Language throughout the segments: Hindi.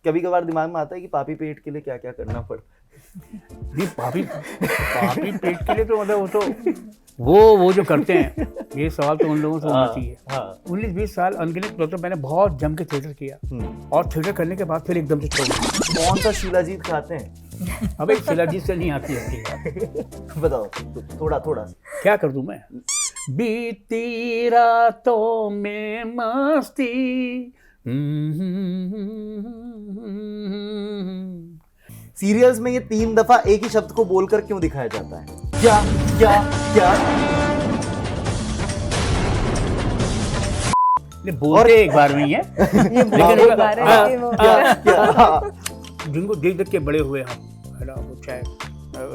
कभी कभार दिमाग में आता है कि पापी पेट के लिए क्या क्या करना पड़ता नहीं, पापी पेट के लिए तो मतलब वो जो करते हैं, ये सवाल तो उन लोगों से होना चाहिए। 19-20 साल अनगिनत मतलब मैंने बहुत जम के थिएटर किया, और थिएटर करने के बाद फिर एकदम से छोड़ दिया। कौन सा शिलाजीत खाते हैं? अबे शिलाजीत से नहीं आती है। बताओ थोड़ा क्या कर दूं मैं? बीती रातों में मस्ती। सीरियल्स में ये 3 दफा एक ही शब्द को बोलकर क्यों दिखाया जाता है? क्या क्या क्या? बोलते एक बार में ही है, लेकिन एक बार है कि वो जिनको देख देख के बड़े हुए हम, है ना, वो चाहे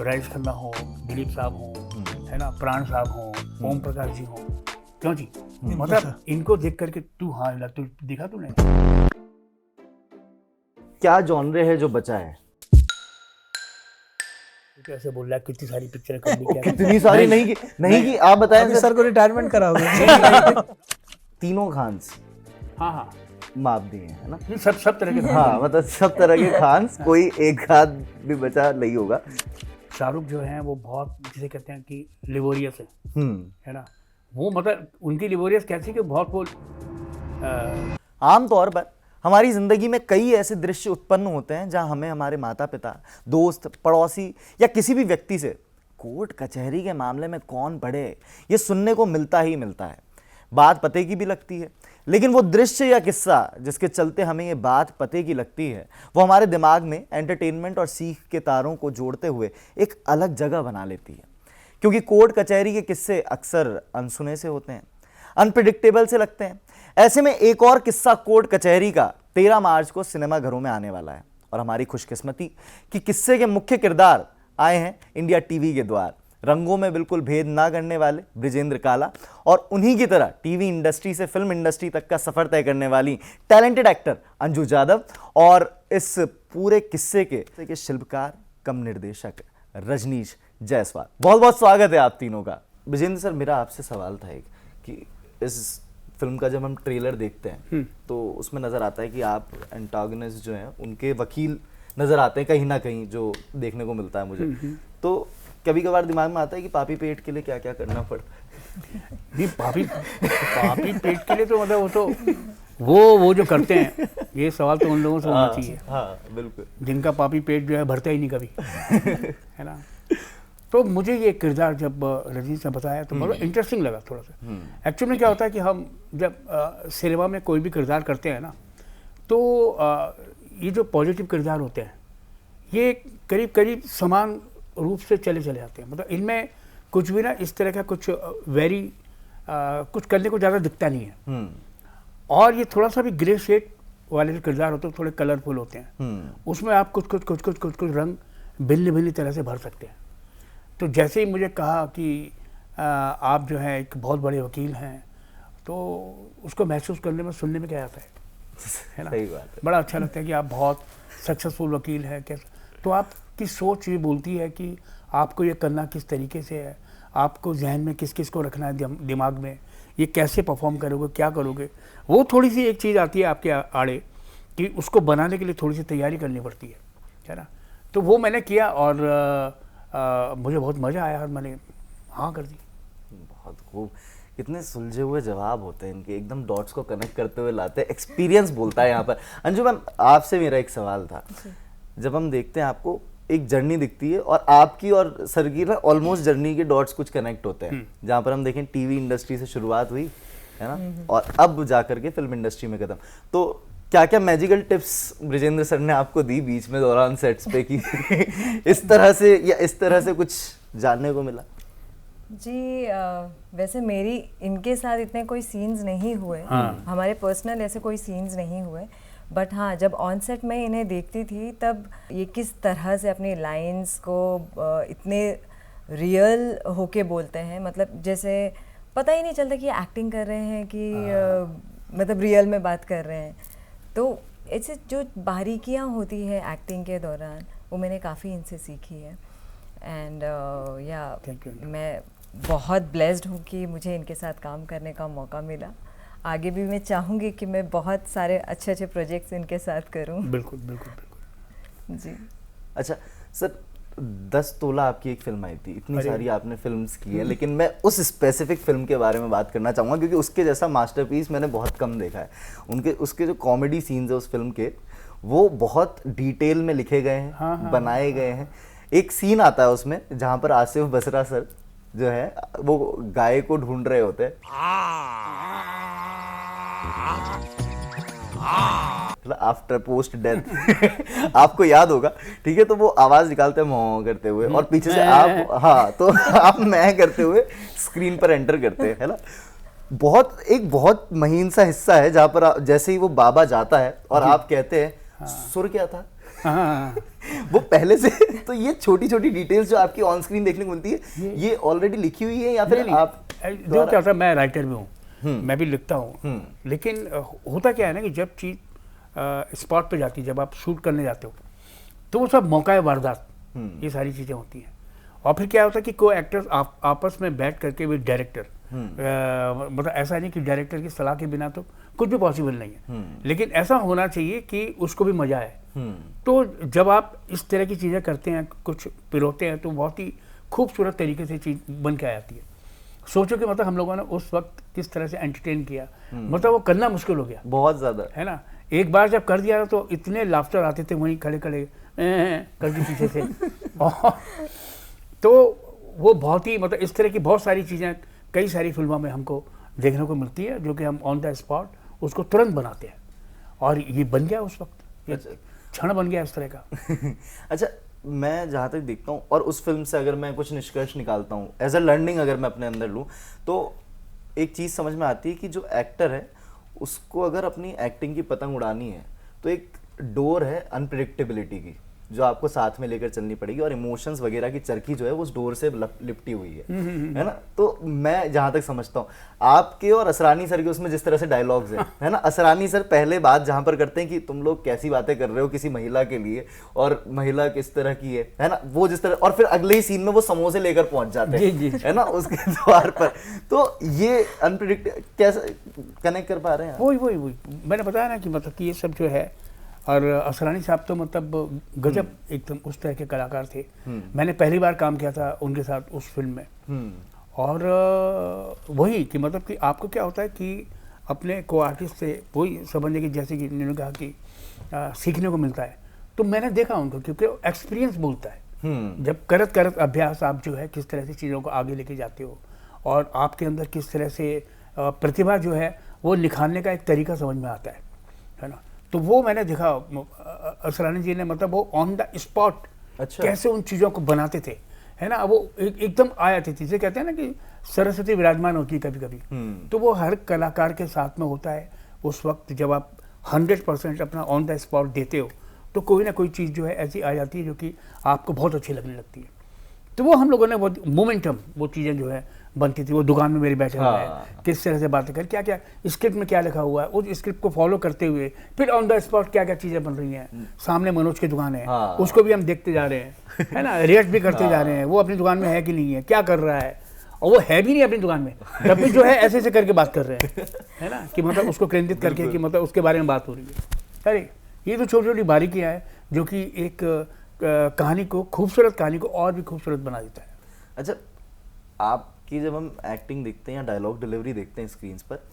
राजेश खन्ना हो, दिलीप साहब हो, है ना, प्राण साहब हो, ओम प्रकाश जी हो, क्यों जी, मतलब इनको देख करके तू हाँ हिला, तू दिखा तूने। क्या जॉनरे है जो बचा है? कैसे बोल रहा है, कितनी सारी पिक्चर कर ली, क्या कितनी सारी नहीं की आप बताएं सर को रिटायरमेंट कराओगे? तीनों खान्स हाँ माप दिए हैं, है ना? नहीं, सब तरह के। हाँ, मतलब सब तरह के खान्स, कोई एक हाथ भी बचा नहीं होगा। शाहरुख जो है वो बहुत, जिसे कहते हैं कि लिबोरियस है ना, वो मतलब उनकी लिबोरियस कैसी कि बहुत वो आमतौर पर हमारी ज़िंदगी में कई ऐसे दृश्य उत्पन्न होते हैं जहां हमें हमारे माता पिता, दोस्त, पड़ोसी या किसी भी व्यक्ति से कोर्ट कचहरी के मामले में कौन पढ़े, ये सुनने को मिलता ही मिलता है। बात पते की भी लगती है, लेकिन वो दृश्य या किस्सा जिसके चलते हमें ये बात पते की लगती है, वो हमारे दिमाग में एंटरटेनमेंट और सीख के तारों को जोड़ते हुए एक अलग जगह बना लेती है। क्योंकि कोर्ट कचहरी के किस्से अक्सर अनसुने से होते हैं, अनप्रिडिक्टेबल से लगते हैं। ऐसे में एक और किस्सा कोर्ट कचहरी का 13 मार्च को सिनेमाघरों में आने वाला है, और हमारी खुशकिस्मती कि किस्से के मुख्य किरदार आए हैं इंडिया टीवी के द्वार। रंगों में बिल्कुल भेद ना करने वाले ब्रिजेंद्र काला, और उन्हीं की तरह टीवी इंडस्ट्री से फिल्म इंडस्ट्री तक का सफर तय करने वाली टैलेंटेड एक्टर अंजू जादव, और इस पूरे किस्से के शिल्पकार कम निर्देशक रजनीश जायसवाल। बहुत बहुत स्वागत है आप तीनों का। ब्रिजेंद्र सर, मेरा आपसे सवाल था एक कि इस फिल्म का जब हम ट्रेलर देखते हैं तो उसमें नजर आता है कि आप एंटागनिस्ट जो हैं उनके वकील नजर आते हैं कहीं ना कहीं, जो देखने को मिलता है मुझे। तो कभी कभार दिमाग में आता है कि पापी पेट के लिए क्या क्या करना पड़ता है? नहीं, पापी पेट के लिए तो मतलब वो जो करते हैं, ये सवाल तो उन लोगों से होना चाहिए। हाँ बिल्कुल, जिनका पापी पेट जो है भरता ही नहीं कभी, है ना। तो मुझे ये किरदार जब रजनीश ने बताया तो बड़ा इंटरेस्टिंग लगा थोड़ा सा। एक्चुअली में क्या होता है कि हम जब सिनेमा में कोई भी किरदार करते हैं ना, तो ये जो पॉजिटिव किरदार होते हैं ये करीब करीब समान रूप से चले जाते हैं। मतलब इनमें कुछ भी ना इस तरह का कुछ कुछ करने को ज़्यादा दिखता नहीं है। और ये थोड़ा सा भी ग्रे शेड वाले जो किरदार होते हैं थोड़े कलरफुल होते हैं, उसमें आप कुछ रंग भिन्न तरह से भर सकते हैं। तो जैसे ही मुझे कहा कि आप जो है एक बहुत बड़े वकील हैं, तो उसको महसूस करने में, सुनने में क्या आता है ना, सही बात है। बड़ा अच्छा लगता है कि आप बहुत सक्सेसफुल वकील हैं। कैसे, तो आपकी सोच ये बोलती है कि आपको ये करना किस तरीके से है, आपको जहन में किस किस को रखना है दिमाग में, ये कैसे परफॉर्म करोगे, क्या करोगे। वो थोड़ी सी एक चीज़ आती है आपके आड़े कि उसको बनाने के लिए थोड़ी सी तैयारी करनी पड़ती है ना। तो वो मैंने किया और मुझे बहुत मज़ा आया और मैंने हाँ कर दी। बहुत खूब, कितने सुलझे हुए जवाब होते हैं इनके, एकदम डॉट्स को कनेक्ट करते हुए लाते हैं। एक्सपीरियंस बोलता है यहाँ पर। अंजू मैम, आपसे मेरा एक सवाल था। जब हम देखते हैं आपको एक जर्नी दिखती है, और आपकी और सर की ना ऑलमोस्ट जर्नी के डॉट्स कुछ कनेक्ट होते हैं, जहाँ पर हम देखें टीवी इंडस्ट्री से शुरुआत हुई है ना, और अब जाकर के फिल्म इंडस्ट्री में कदम। तो क्या क्या मैजिकल टिप्स ब्रिजेंद्र सर ने आपको दी बीच में दौरान सेट्स पे की इस तरह से कुछ जानने को मिला? जी, वैसे मेरी इनके साथ इतने कोई सीन्स नहीं हुए, हमारे पर्सनल ऐसे कोई सीन्स नहीं हुए। बट हाँ, जब ऑन सेट में इन्हें देखती थी तब ये किस तरह से अपनी लाइंस को इतने रियल होके बोलते हैं, मतलब जैसे पता ही नहीं चलता कि एक्टिंग कर रहे हैं कि मतलब रियल में बात कर रहे हैं। तो ऐसे जो बारीकियाँ होती है एक्टिंग के दौरान, वो मैंने काफ़ी इनसे सीखी है। एंड मैं बहुत ब्लेस्ड हूँ कि मुझे इनके साथ काम करने का मौका मिला। आगे भी मैं चाहूँगी कि मैं बहुत सारे अच्छे अच्छे प्रोजेक्ट्स इनके साथ करूँ। बिल्कुल बिल्कुल बिल्कुल। जी। अच्छा सर, 10 तोला आपकी एक फिल्म आई थी, इतनी अरे। सारी आपने फिल्म्स की है, लेकिन मैं उस स्पेसिफिक फिल्म के बारे में बात करना चाहूँगा क्योंकि उसके जैसा मास्टरपीस मैंने बहुत कम देखा है। उसके जो कॉमेडी सीन्स है उस फिल्म के, वो बहुत डिटेल में लिखे गए हैं, हाँ, बनाए गए हैं। एक सीन आता है उसमें जहाँ पर आसिफ बसरा सर जो है वो गाय को ढूंढ रहे होते हैं, आफ्टर पोस्ट डेथ आपको याद होगा, ठीक है, तो वो आवाज निकालते हैं मौ करते हुए और पीछे से आप, हाँ, तो आप मैं करते हुए स्क्रीन पर एंटर करते हैं, है ना। बहुत महीन सा हिस्सा है जहाँ पर जैसे ही वो बाबा जाता है और आप कहते हैं सुर क्या था, हाँ। वो पहले से तो ये छोटी छोटी डिटेल्स जो आपकी ऑन स्क्रीन देखने को मिलती है, ये ऑलरेडी लिखी हुई है या फिर आप जो क्या होता है, मैं राइटर भी हूँ, मैं भी लिखता हूँ, लेकिन होता क्या है ना कि जब चीज़ स्पॉट पे जाती है, जब आप शूट करने जाते हो तो वो सब मौका वारदात, ये सारी चीज़ें होती हैं। और फिर क्या होता है कि को एक्टर्स आपस में बैठ करके विद डायरेक्टर, मतलब ऐसा नहीं कि डायरेक्टर की सलाह के बिना तो कुछ भी पॉसिबल नहीं है, लेकिन ऐसा होना चाहिए कि उसको भी मजा आए। तो जब आप इस तरह की चीज़ें करते हैं, कुछ पिरोते हैं, तो बहुत ही खूबसूरत तरीके से चीज़ बन के आ जाती है। सोचो कि मतलब हम लोगों ने उस वक्त किस तरह से एंटरटेन किया, मतलब वो करना मुश्किल हो गया, बहुत ज़्यादा, है ना। एक बार जब कर दिया तो इतने लाफ्टर आते थे वहीं खड़े खड़े करके पीछे से और तो वो बहुत ही, मतलब इस तरह की बहुत सारी चीज़ें कई सारी फिल्मों में हमको देखने को मिलती है, जो कि हम ऑन द स्पॉट उसको तुरंत बनाते हैं, और ये बन गया उस वक्त, ये क्षण बन गया इस तरह का। अच्छा, मैं जहाँ तक देखता हूँ और उस फिल्म से अगर मैं कुछ निष्कर्ष निकालता हूँ एज अ लर्निंग, अगर मैं अपने अंदर लूँ तो एक चीज़ समझ में आती है कि जो एक्टर है उसको अगर अपनी एक्टिंग की पतंग उड़ानी है तो एक डोर है अनप्रिडिक्टेबिलिटी की, जो आपको साथ में लेकर चलनी पड़ेगी, और इमोशंस वगैरह की चरखी जो है वो उस डोर से लिपटी हुई है ना। तो मैं जहाँ तक समझता हूँ आपके और असरानी सर के उसमें जिस तरह से डायलॉग्स हैं, है ना, असरानी सर पहले बात जहाँ पर करते हैं कि तुम लोग कैसी बातें कर रहे हो किसी महिला के लिए, और महिला किस तरह की है ना, वो जिस तरह, और फिर अगले ही सीन में वो समोसे लेकर पहुंच जाते हैं, है ना, उसके द्वार पर। तो ये अनप्रिडिक्ट कैसे कनेक्ट कर पा रहे हैं? वही मैंने बताया ना कि मतलब कि ये सब जो है, और असरानी साहब तो मतलब गजब एकदम उस तरह के कलाकार थे। मैंने पहली बार काम किया था उनके साथ उस फिल्म में, और वही कि मतलब कि आपको क्या होता है कि अपने को आर्टिस्ट से वही समझने की, जैसे कि इन्होंने कहा कि सीखने को मिलता है, तो मैंने देखा उनको, क्योंकि एक्सपीरियंस बोलता है। जब करत अभ्यास आप जो है किस तरह से चीज़ों को आगे लेके जाते हो, और आपके अंदर किस तरह से प्रतिभा जो है वो निखारने का एक तरीका समझ में आता है ना। तो वो मैंने देखा असरानी जी ने, मतलब वो ऑन द स्पॉट कैसे उन चीज़ों को बनाते थे, है ना। वो एकदम आ जाती थी, जैसे कहते हैं ना कि सरस्वती विराजमान होती है कभी कभी, तो वो हर कलाकार के साथ में होता है। उस वक्त जब आप 100% अपना ऑन द स्पॉट देते हो तो कोई ना कोई चीज़ जो है ऐसी आ जाती है जो कि आपको बहुत अच्छी लगने लगती है। तो वो हम लोगों ने वो मोमेंटम, वो चीज़ें जो है बनती थी। वो दुकान में मेरे बैठे हुए हैं, किस तरह से बातें कर, क्या क्या स्क्रिप्ट में क्या लिखा हुआ है, उस स्क्रिप्ट को फॉलो करते हुए फिर ऑन द स्पॉट क्या क्या चीज़ें बन रही हैं। सामने मनोज की दुकान है, उसको भी हम देखते जा रहे हैं, है ना, रिएक्ट भी करते जा रहे हैं, वो अपनी दुकान में है कि नहीं है, क्या कर रहा है, और वो है भी नहीं अपनी दुकान में, तब भी जो है ऐसे ऐसे करके बात कर रहे हैं, है ना, कि मतलब उसको केंद्रित करके कि मतलब उसके बारे में बात हो रही है। अरे ये तो छोटी छोटी बारीकियाँ हैं जो कि एक कहानी को, खूबसूरत कहानी को और भी खूबसूरत बना देता है। अच्छा, आपकी जब हम एक्टिंग देखते हैं या डायलॉग डिलीवरी देखते हैं स्क्रीन पर,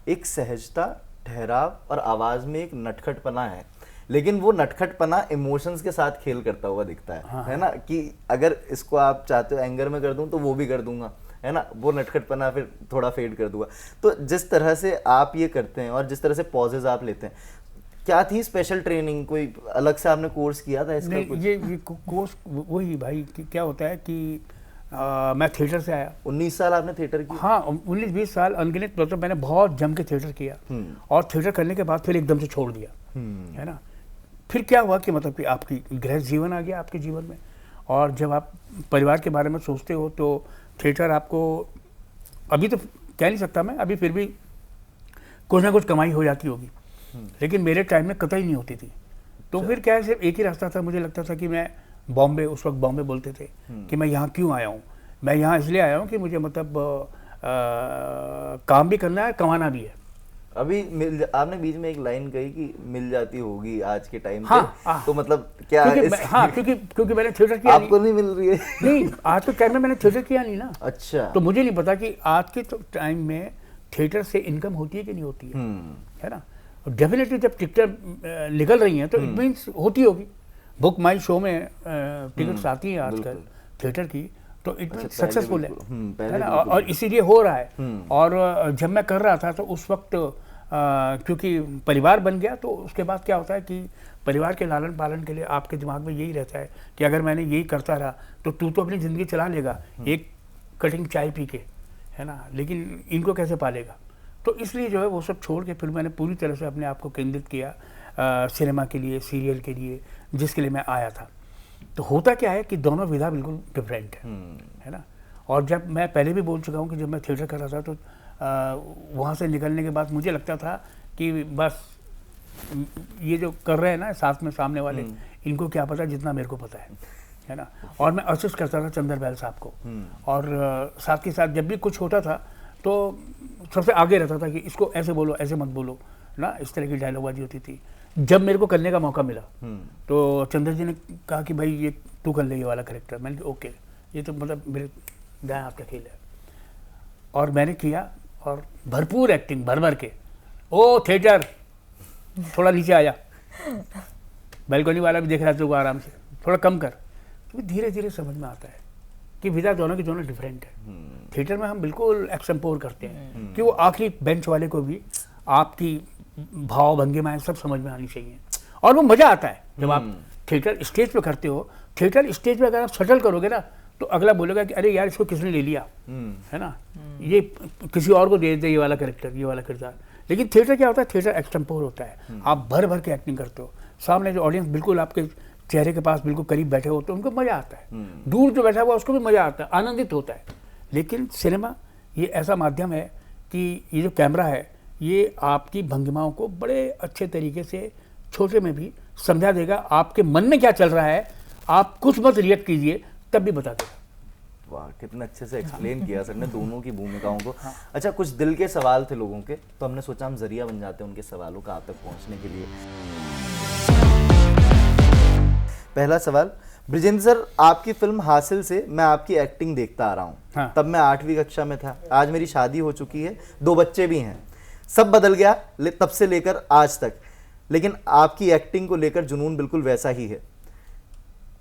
एक सहजता, ठहराव और आवाज़ में एक नटखटपना है, लेकिन वो नटखटपना इमोशंस के साथ खेल करता हुआ दिखता है, है ना, कि अगर इसको आप चाहते हो एंगर में कर दूं तो वो भी कर दूंगा, है ना, वो नटखटपना फिर थोड़ा फेड कर दूंगा। तो जिस तरह से आप ये करते हैं और जिस तरह से पॉजेज आप लेते हैं, क्या थी स्पेशल ट्रेनिंग, कोई अलग से आपने कोर्स किया था इसका? नहीं, ये कोर्स वही भाई कि क्या होता है कि मैं थिएटर से आया। 19 साल आपने थिएटर किया? हाँ, 19-20 साल अनगिनत, मतलब मैंने बहुत जम के थिएटर किया, और थिएटर करने के बाद फिर एकदम से छोड़ दिया, है ना। फिर क्या हुआ कि मतलब कि आपकी गृहस्थ जीवन आ गया आपके जीवन में, और जब आप परिवार के बारे में सोचते हो तो थिएटर आपको, अभी तो कह नहीं सकता मैं, अभी फिर भी कुछ ना कुछ कमाई हो जाती होगी, लेकिन मेरे टाइम में कतई नहीं होती थी। तो फिर क्या है, सिर्फ एक ही रास्ता था, मुझे लगता था कि मैं बॉम्बे, उस वक्त बॉम्बे बोलते थे, कि मैं यहाँ क्यों आया हूँ। मैं यहाँ इसलिए आया हूँ कि मुझे मतलब काम भी करना है, कमाना भी है। अभी आपने बीच में एक लाइन कही कि मिल जाती होगी आज के टाइम हाँ, पे, हाँ। तो मतलब क्या क्योंकि मैंने थिएटर किया आपको नहीं मिल रही है? नहीं, आज के टाइम में मैंने थिएटर किया नहीं ना, अच्छा। तो मुझे नहीं पता कि आज के टाइम में थिएटर से इनकम होती है कि नहीं होती है ना। डेफिनेटली जब टिकटें निकल रही हैं तो इट मीन्स होती होगी। बुक माई शो में टिकट्स आती हैं आजकल थिएटर की, तो इट मीन्स सक्सेसफुल है ना, और इसीलिए हो रहा है। और जब मैं कर रहा था तो उस वक्त क्योंकि परिवार बन गया, तो उसके बाद क्या होता है कि परिवार के लालन पालन के लिए आपके दिमाग में यही रहता है कि अगर मैंने यही करता रहा तो तू तो अपनी ज़िंदगी चला लेगा एक कटिंग चाय पी के, है ना, लेकिन इनको कैसे पालेगा। तो इसलिए जो है वो सब छोड़ के फिर मैंने पूरी तरह से अपने आप को केंद्रित किया सिनेमा के लिए, सीरियल के लिए, जिसके लिए मैं आया था। तो होता क्या है कि दोनों विधा बिल्कुल डिफरेंट है ना। और जब मैं पहले भी बोल चुका हूँ कि जब मैं थिएटर कर रहा था तो वहाँ से निकलने के बाद मुझे लगता था कि बस ये जो कर रहे हैं ना साथ में सामने वाले, इनको क्या पता जितना मेरे को पता है ना। और मैं असिस्ट करता था चंदर बैल साहब को, और साथ के साथ जब भी कुछ होता था तो सबसे आगे रहता था कि इसको ऐसे बोलो, ऐसे मत बोलो ना, इस तरह की डायलॉगबाजी होती थी। जब मेरे को करने का मौका मिला तो चंद्र जी ने कहा कि भाई ये तू कर ले ये वाला कैरेक्टर। मैंने कहा ओके, ये तो मतलब मेरे दाएं हाथ का खेल है। और मैंने किया और भरपूर एक्टिंग भर भर के। ओ थिएटर थोड़ा नीचे आया, बैल्कनी वाला भी देख रहा है तो आराम से, थोड़ा कम कर। तो धीरे धीरे समझ में आता है कि विधा दोनों की दोनों डिफरेंट है। थिएटर में हम बिल्कुल एक्सम्पोर करते हैं कि वो आखिरी बेंच वाले को भी आपकी भाव भंगिमाएं सब समझ में आनी चाहिए, और वो मज़ा आता है जब आप थिएटर स्टेज पे करते हो। थिएटर स्टेज पे अगर आप सटल करोगे ना तो अगला बोलेगा कि अरे यार इसको किसने ले लिया, है ना, ये किसी और को दे दे ये वाला कैरेक्टर, ये वाला किरदार। लेकिन थिएटर क्या होता है, थिएटर एक्सटेम्पोर होता है। आप भर भर के एक्टिंग करते हो, सामने जो ऑडियंस बिल्कुल आपके चेहरे के पास बिल्कुल करीब बैठे हो तो उनको मज़ा आता है, दूर जो बैठा हुआ उसको भी मज़ा आता है, आनंदित होता है। लेकिन सिनेमा ये ऐसा माध्यम है कि ये जो कैमरा है ये आपकी भंगिमाओं को बड़े अच्छे तरीके से छोटे में भी समझा देगा। आपके मन में क्या चल रहा है आप कुछ मत रिएक्ट कीजिए, तब भी बता देगा। वाह, कितना अच्छे से एक्सप्लेन किया सर ने दोनों की भूमिकाओं को। अच्छा, कुछ दिल के सवाल थे लोगों के, तो हमने सोचा हम जरिया बन जाते हैं उनके सवालों का आप तक पहुंचने के लिए। पहला सवाल, ब्रिजेंद्र सर, आपकी फिल्म हासिल से मैं आपकी एक्टिंग देखता आ रहा हूँ। हाँ। तब मैं 8वीं कक्षा में था। आज मेरी शादी हो चुकी है, 2 बच्चे भी हैं। सब बदल गया तब से लेकर आज तक, लेकिन आपकी एक्टिंग को लेकर जुनून बिल्कुल वैसा ही है।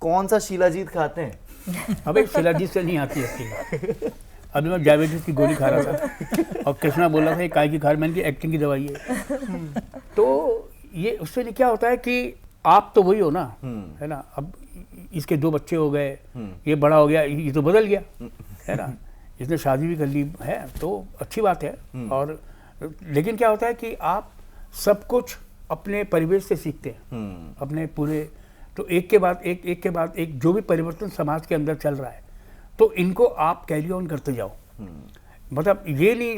कौन सा शिलाजीत खाते हैं? अबे शिलाजीत से नहीं आती एक्टिंग। अभी मैं डायबिटीज की गोली खा रहा था और कृष्णा बोल रहा था काय की खा, मैंने की एक्टिंग की दवाई है। तो ये उससे क्या होता है कि आप तो वही हो ना, है ना। अब इसके 2 बच्चे हो गए, ये बड़ा हो गया, ये तो बदल गया, है ना। इसने शादी भी कर ली है तो अच्छी बात है। और लेकिन क्या होता है कि आप सब कुछ अपने परिवेश से सीखते हैं, अपने पूरे, तो एक के बाद एक जो भी परिवर्तन समाज के अंदर चल रहा है तो इनको आप कैरी ऑन करते जाओ। मतलब ये नहीं,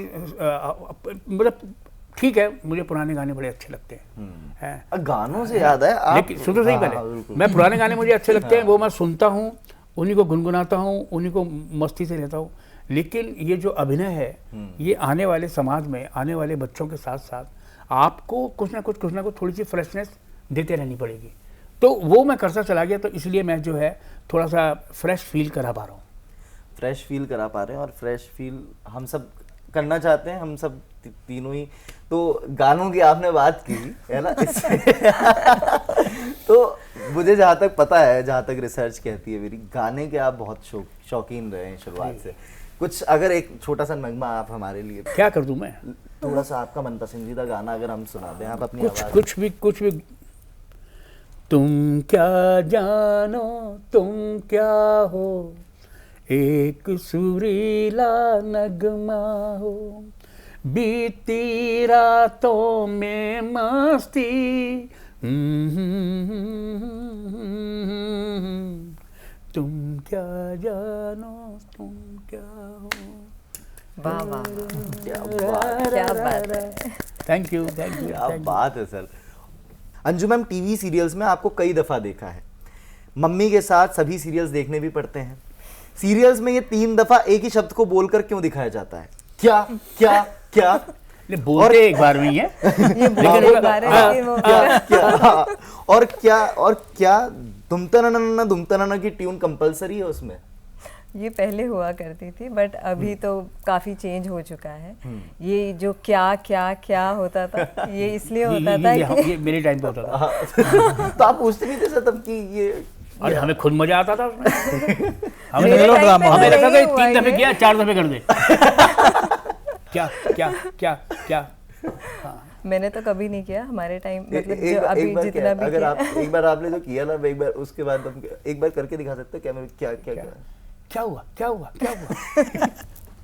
मतलब ठीक है, मुझे पुराने गाने बड़े अच्छे लगते हैं। गानों से याद है आप, लेकिन सुनो सही पहले, मैं पुराने गाने मुझे अच्छे लगते हैं, वो मैं सुनता हूँ, उन्हीं को गुनगुनाता हूँ, उन्हीं को मस्ती से रहता हूँ। लेकिन ये जो अभिनय है ये आने वाले समाज में आने वाले बच्चों के साथ साथ आपको कुछ ना कुछ थोड़ी सी फ्रेशनेस देते रहनी पड़ेगी। तो वो मैं करता चला गया, तो इसलिए मैं जो है थोड़ा सा फ्रेश फील करा पा रहा हूँ। फ्रेश फील करा पा रहे हैं, और फ्रेश फील हम सब करना चाहते हैं, हम सब तीनों ही। तो गानों की आपने बात की है ना, इससे तो मुझे जहाँ तक पता है, जहाँ तक रिसर्च कहती है मेरी, गाने के आप बहुत शौकीन रहे हैं शुरुआत से। कुछ अगर एक छोटा सा नगमा आप हमारे लिए, क्या कर दूं मैं, थोड़ा सा आपका मन पसंदीदा गाना अगर हम सुना दें, आप अपनी आवाज। कुछ भी। तुम क्या जानो तुम क्या हो, एक सुरीला नगमा हो, बीती रातों में मस्ती, तुम क्या जानो तुम क्या हो। वाह वाह, क्या बात है। Thank you. क्या बात है sir. Anju ma'am, TV serials में आपको कई दफ़ा देखा है, मम्मी के साथ सभी सीरियल्स देखने भी पड़ते हैं। सीरियल्स में ये 3 दफ़ा एक ही शब्द को बोलकर क्यों दिखाया जाता है? क्या क्या क्या? ले बोलते एक बार में ही है ये बहुत लेकिन बार है, लेकिन वो क्या धुमतनना की ट्यून कंपलसरी है उसमें? ये पहले हुआ करती थी, बट अभी तो काफी चेंज हो चुका है। ये जो क्या क्या क्या होता था, ये इसलिए होता था कि ये मेरे टाइम पे होता था। तो आप पूछते नहीं थे सर तब कि ये अरे हमें खुद मजा आता था उसमें। हमें मेरे मेलोड्रामा, टाइम पे तो हमें लगता था नहीं 3 हुआ दफे ये। किया 4 दफे कर दे। क्या क्या क्या क्या मैंने तो कभी नहीं किया हमारे टाइम, मतलब एक जो बार अभी क्या जितना भी अगर किया। आप एक बार आपने जो किया ना, एक बार उसके बाद हम एक बार करके दिखा सकते हैं क्या? मैं क्या क्या क्या क्या हुआ क्या हुआ क्या हुआ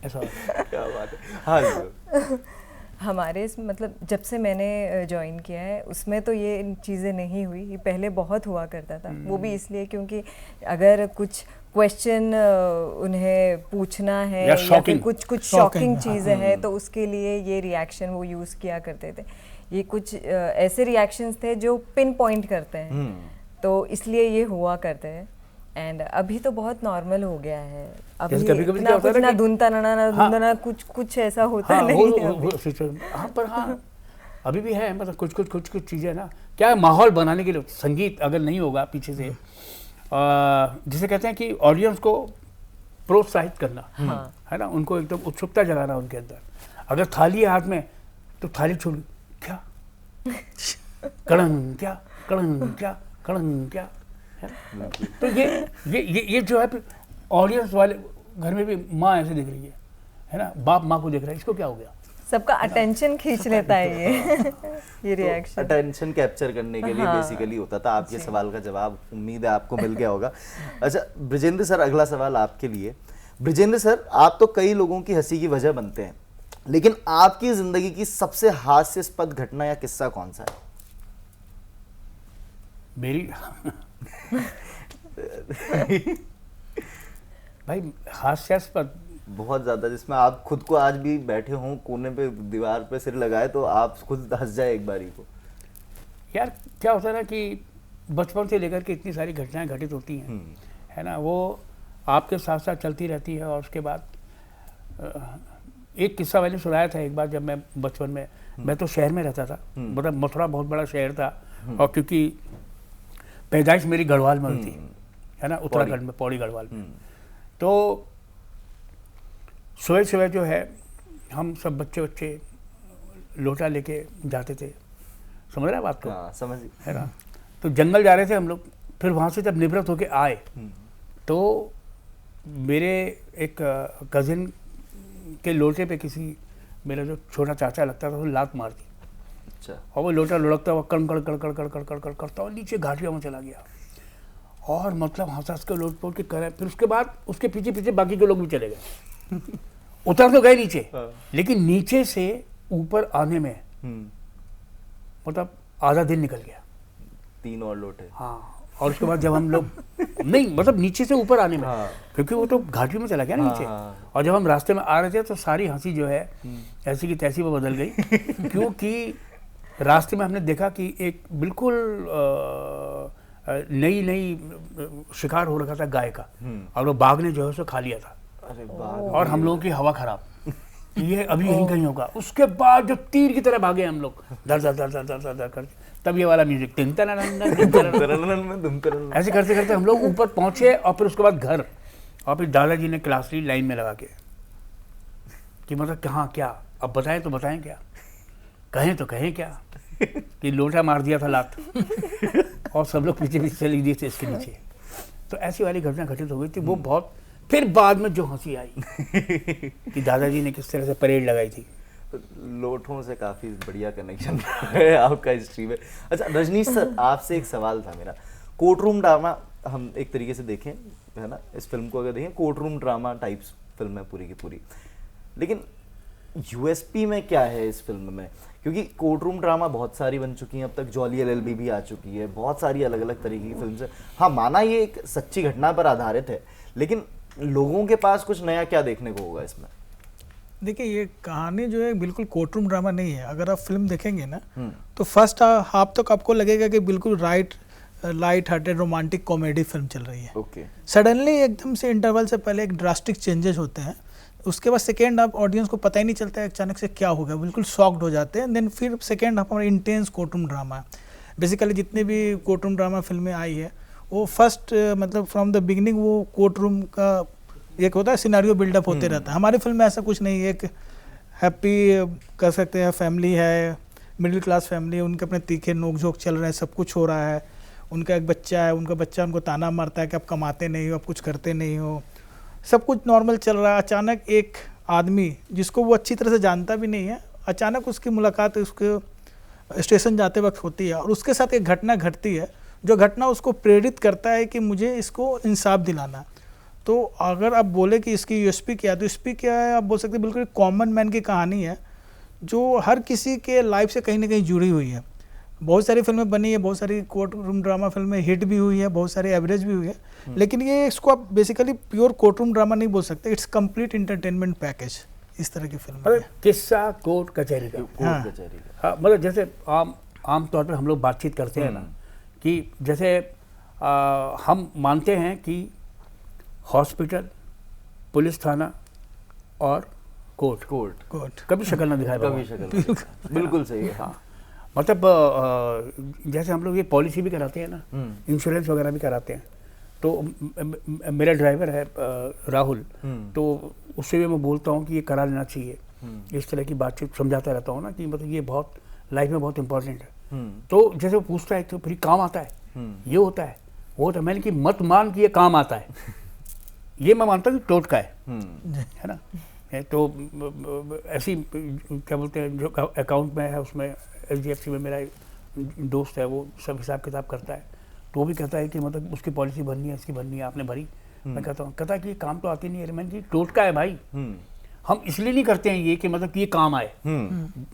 ऐसा होता। क्या बात है। हाँ जी हमारे मतलब जब से मैंने ज्वाइन किया है उसमें तो ये चीज़ें नहीं हुई, ये पहले बहुत हुआ करता था। वो भी इसलिए क्योंकि अगर कुछ क्वेश्चन उन्हें पूछना है या या फिर shocking, कुछ शॉकिंग चीज़ें हैं तो उसके लिए ये रिएक्शन वो यूज़ किया करते थे। ये कुछ ऐसे रिएक्शंस थे जो पिन पॉइंट करते हैं, तो इसलिए ये हुआ करते हैं। एंड अभी तो बहुत नॉर्मल हो गया है। अभी जैसे कभी-कभी इतना क्या होता है कुछ ना ना कि- धुनता ना धुंधना कुछ ऐसा होता नहीं है अभी। हाँ पर हाँ अभी भी है, मतलब कुछ चीज़ें ना क्या है, माहौल बनाने के लिए संगीत अगर नहीं होगा पीछे से जिसे कहते हैं कि ऑडियंस को प्रोत्साहित करना है ना, उनको एकदम उत्सुकता जगाना उनके अंदर। अगर थाली है हाथ में तो थाली छोड़ क्या कड़ंग क्या कड़ंग क्या कड़ंग क्या है ना? तो ये जो है ऑडियंस वाले घर में भी माँ ऐसे दिख रही है ना, बाप माँ को देख रहा है, इसको क्या हो गया? सबका अटेंशन खींच लेता है ये रिएक्शन। अटेंशन कैप्चर करने के लिए बेसिकली होता था। आपके सवाल का जवाब उम्मीद है आपको मिल गया होगा। अच्छा ब्रिजेंद्र सर, अगला सवाल आपके लिए। ब्रिजेंद्र सर, आप तो कई लोगों की हंसी की वजह बनते हैं, लेकिन आपकी जिंदगी की सबसे हास्यास्पद घटना या किस्सा कौन सा है? मेरी भाई हास्यास्पद बहुत ज्यादा, जिसमें आप खुद को आज भी बैठे हों कोने पे दीवार पे सिर लगाए तो आप खुद हंस जाए एक बारी को। यार क्या होता है ना कि बचपन से लेकर के इतनी सारी घटनाएं घटित होती हैं है ना, वो आपके साथ साथ चलती रहती है। और उसके बाद एक किस्सा मैंने सुनाया था एक बार, जब मैं बचपन में, मैं तो शहर में रहता था, मतलब मथुरा बहुत बड़ा शहर था, और क्योंकि पैदाइश मेरी गढ़वाल में हुई थी है ना, उत्तराखंड में पौड़ी गढ़वाल में। तो सुबह जो है हम सब बच्चे लोटा लेके जाते थे, समझ रहे हैं बात को? हाँ, समझ है ना। तो जंगल जा रहे थे हम लोग, फिर वहाँ से जब निवृत्त होके आए तो मेरे एक कज़िन के लोटे पे किसी मेरा जो छोटा चाचा लगता था वो लात मार दी। अच्छा। और वो लोटा लुढ़कता हुआ कड़ करता हुआ नीचे घाटियों में चला गया, और मतलब हंस के लोट पोट के करे। फिर उसके बाद उसके पीछे बाकी के लोग भी चले गए। उतर तो गए नीचे, लेकिन नीचे से ऊपर आने में मतलब आधा दिन निकल गया। 3 और लोटे। हाँ, और उसके बाद जब हम लोग नहीं मतलब नीचे से ऊपर आने में, क्योंकि वो तो घाटी में चला गया ना नीचे। और जब हम रास्ते में आ रहे थे तो सारी हंसी जो है ऐसी की तैसी वो बदल गई, क्योंकि रास्ते में हमने देखा कि एक बिल्कुल नई शिकार हो रखा था गाय का, और वो बाघ ने जो है उसे खा लिया था। अरे बाप। और हम लोगों की हवा खराब, ये अभी यहीं कहीं होगा। उसके बाद जो तीर की तरह भागे हम लोग दर करके, तब ये वाला म्यूजिक ऐसे करते करते हम लोग ऊपर पहुंचे, और फिर उसके बाद घर, और फिर दादाजी ने क्लास ली लाइन में लगा के कि मतलब कहाँ क्या, अब बताएं तो बताएं क्या, कहें तो कहें क्या, कि लोटा मार दिया था लात, और सब लोग पीछे चले दिए थे इसके नीचे। तो ऐसी वाली घटना घटित हो गई थी वो बहुत। फिर बाद में जो हंसी आई कि दादाजी ने किस तरह से परेड लगाई थी। लोटों से काफी बढ़िया कनेक्शन है आपका हिस्ट्री में। अच्छा रजनीश सर, आपसे एक सवाल था मेरा। कोर्ट रूम ड्रामा हम एक तरीके से देखें है ना, इस फिल्म को अगर देखें court room drama types film है पूरी की पूरी, लेकिन यूएसपी में क्या है इस फिल्म में? क्योंकि कोर्ट रूम ड्रामा बहुत सारी बन चुकी हैं अब तक, जॉली एलएलबी भी आ चुकी है, बहुत सारी अलग अलग तरीके की फिल्म है। हाँ माना ये एक सच्ची घटना पर आधारित है, लेकिन लोगों के पास कुछ नया क्या देखने को होगा इसमें? देखिए ये कहानी जो है बिल्कुल कोर्ट रूम ड्रामा नहीं है। अगर आप फिल्म देखेंगे ना तो फर्स्ट हाफ तक आपको लगेगा कि बिल्कुल light hearted romantic comedy film चल रही है। ओके। सडनली एकदम से इंटरवल से पहले एक ड्रास्टिक चेंजेस होते हैं, उसके बाद सेकेंड हाफ ऑडियंस को पता ही नहीं चलता है अचानक से क्या हो गया, बिल्कुल शॉक्ड हो जाते हैं। देन फिर सेकेंड हाफ हमारा इंटेंस कोर्टरूम ड्रामा है। बेसिकली जितने भी कोर्टरूम ड्रामा फिल्में आई है वो फर्स्ट मतलब फ्रॉम द बिगिनिंग वो कोर्टरूम का एक होता है सिनारियो बिल्डअप होते रहता है। हमारी फिल्म में ऐसा कुछ नहीं है, एक हैप्पी कर सकते हैं फैमिली है, मिडिल क्लास फैमिली है, उनके अपने तीखे नोक झोंक चल रहे हैं, सब कुछ हो रहा है। उनका एक बच्चा है, उनका बच्चा उनको ताना मारता है कि आप कमाते नहीं हो, आप कुछ करते नहीं हो, सब कुछ नॉर्मल चल रहा है। अचानक एक आदमी जिसको वो अच्छी तरह से जानता भी नहीं है, अचानक उसकी मुलाकात उसके स्टेशन जाते वक्त होती है और उसके साथ एक घटना घटती है जो घटना उसको प्रेरित करता है कि मुझे इसको इंसाफ दिलाना है। तो अगर आप बोले कि इसकी यूएसपी क्या है, तो यूएसपी क्या है आप बोल सकते हैं बिल्कुल कॉमन मैन की कहानी है जो हर किसी के लाइफ से कहीं ना कहीं जुड़ी हुई है। बहुत सारी फिल्में बनी है, बहुत सारी कोर्ट रूम ड्रामा फिल्में हिट भी हुई है, बहुत सारी एवरेज भी हुई है, लेकिन ये इसको आप basically pure court room drama नहीं बोल सकते, इट्स कंप्लीट एंटरटेनमेंट पैकेज। इस तरह की फिल्म है। किस्सा कोर्ट कचहरी का। कोर्ट कचहरी का। हाँ, मतलब जैसे आम तौर पे हम लोग बातचीत करते हैं ना कि जैसे हम मानते हैं कि हॉस्पिटल, पुलिस थाना और कोर्ट कभी शक्ल ना दिखाए, कभी शक्ल बिल्कुल सही है। हाँ, मतलब जैसे हम लोग ये पॉलिसी भी कराते हैं ना, इंश्योरेंस वगैरह भी कराते हैं, तो मेरा ड्राइवर है राहुल, तो उससे भी मैं बोलता हूँ कि ये करा लेना चाहिए। इस तरह की बातचीत समझाता रहता हूँ ना कि मतलब ये बहुत लाइफ में बहुत इंपॉर्टेंट है। तो जैसे वो पूछता है तो फिर काम आता है, ये होता है वो होता है, मैंने कि मत मान कि ये काम आता है, ये मैं मानता हूँ कि टोटका है ना। तो ऐसी क्या बोलते हैं जो अकाउंट में है उसमें HDFC में मेरा दोस्त है, वो सब हिसाब किताब करता है, तो वो भी कहता है कि मतलब उसकी पॉलिसी भरनी है, इसकी भरनी है, आपने भरी। मैं कहता हूँ, कहता है कि ये काम तो आती नहीं है। मैंने कि टोटका है भाई, हम इसलिए नहीं करते हैं ये कि मतलब कि ये काम आए।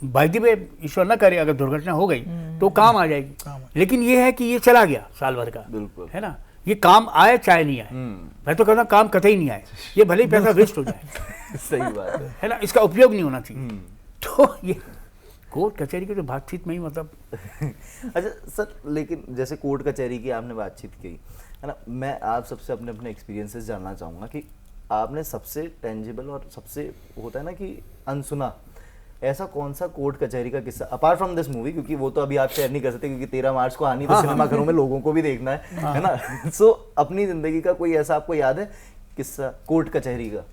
भाई दी ईश्वर ना करे अगर दुर्घटना हो गई तो काम आ जाएगी, लेकिन ये है कि ये चला गया साल भर का, बिल्कुल है ना, ये काम आए चाहे नहीं आए। मैं तो कहता हूँ काम कतई नहीं आए, ये भले ही पैसा वेस्ट हो जाए। सही बात है ना, इसका उपयोग नहीं होना चाहिए। तो ये कोर्ट कचहरी की जो बातचीत में ही मतलब अच्छा सर, लेकिन जैसे कोर्ट कचहरी की आपने बातचीत की है ना, मैं आप सबसे अपने अपने एक्सपीरियंसेस जानना चाहूँगा कि आपने सबसे टेंजिबल और सबसे होता है ना कि अनसुना ऐसा कौन सा कोर्ट कचहरी का किस्सा अपार्ट फ्रॉम दिस मूवी, क्योंकि वो तो अभी आप शेयर नहीं कर सकते क्योंकि 13 मार्च को आनी तो सिनेमा घरों में लोगों को भी देखना है ना। सो अपनी जिंदगी का कोई ऐसा आपको याद है किस्सा कोर्ट कचहरी का?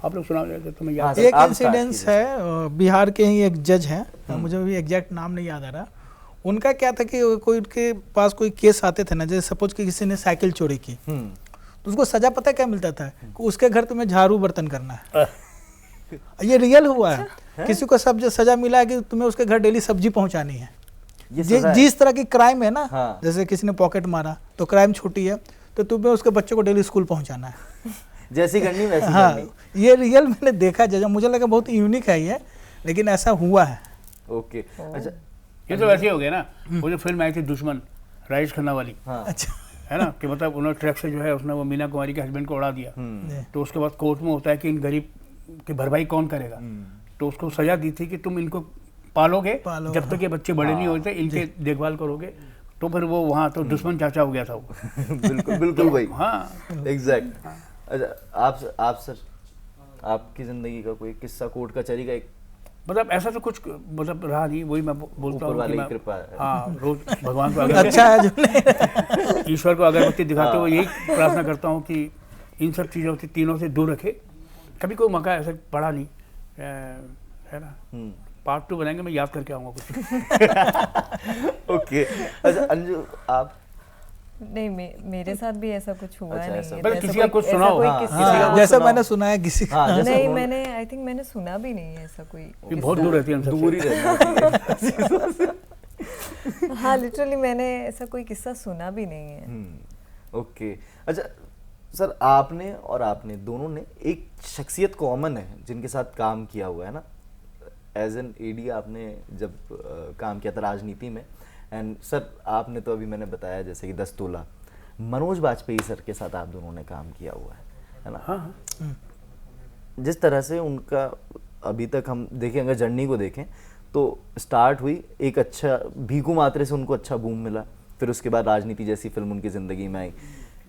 आप लोग सुना तो तुम्हें याद एक इंसिडेंस है, बिहार के ही एक जज हैं, मुझे भी एग्जैक्ट नाम नहीं याद आ रहा। उनका क्या था कि कोई उनके पास कोई केस आते थे ना, जैसे सपोज कि किसी ने साइकिल चोरी की, तो उसको सजा पता क्या मिलता था कि उसके घर तुम्हें झाड़ू बर्तन करना है। ये रियल हुआ है। किसी को सब सजा मिला है कि तुम्हें उसके घर डेली सब्जी पहुंचानी है। जिस तरह की क्राइम है ना, जैसे किसी ने पॉकेट मारा तो क्राइम छोटी है, तो तुम्हें उसके बच्चे को डेली स्कूल पहुंचाना है। जैसी करनी वैसी करनी। ये रियल मैंने देखा जज, मुझे लगा बहुत यूनिक है ये, लेकिन ऐसा हुआ है। ओके अच्छा, ये तो वैसे हो गया ना, वो जो फिल्म आई थी दुश्मन, राजेश खन्ना वाली। अच्छा है ना, कि मतलब उन्होंने ट्रक से जो है उसने वो मीना कुमारी के हस्बैंड को उड़ा दिया, तो उसके बाद कोर्ट में होता है कि इन गरीब की भरपाई कौन करेगा, तो उसको सजा दी थी कि तुम इनको पालोगे जब तक ये बच्चे बड़े नहीं होते, इनके देखभाल करोगे। तो फिर वो वहाँ तो दुश्मन चाचा हो गया था वो। बिल्कुल बिल्कुल भाई, हाँ एग्जैक्ट। अच्छा आप सर, आपकी जिंदगी का कोई किस्सा कोर्ट कचहरी का? एक मतलब ऐसा तो कुछ मतलब रहा नहीं, वही मैं बोलता हूँ कि मैं कृपा है। हाँ, रोज भगवान को अच्छा है जो ईश्वर को अगरबत्ती दिखाते हुए यही प्रार्थना करता हूँ कि इन सब चीज़ों से तीनों से दूर रखे। कभी कोई मौका ऐसा पड़ा नहीं है ना। पार्ट 2 बनाएंगे, मैं याद करके आऊँगा कुछ। ओके अच्छा अंजू आप? नहीं, मेरे साथ भी ऐसा कुछ हुआ अच्छा, नहीं है। मतलब किसी का कुछ सुना हो? जैसा मैंने सुना है किसी का। नहीं, मैंने आई थिंक मैंने सुना भी नहीं है ऐसा कोई। ये बहुत दूर रहती है, दूर ही रहती है। हाँ, लिटरली मैंने ऐसा कोई किस्सा सुना भी नहीं है। ओके अच्छा सर, आपने दोनों ने एक शख्सियत कॉमन है जिनके साथ काम किया हुआ है ना। एज एन एडी आपने जब काम किया था राजनीति में, एंड सर आपने तो अभी मैंने बताया जैसे कि 10 तोला, मनोज बाजपेयी सर के साथ आप दोनों ने काम किया हुआ है ना। हाँ। जिस तरह से उनका अभी तक हम देखें, अगर जर्नी को देखें तो स्टार्ट हुई एक अच्छा भीखू मात्रे से, उनको अच्छा बूम मिला, फिर उसके बाद राजनीति जैसी फिल्म उनकी ज़िंदगी में आई,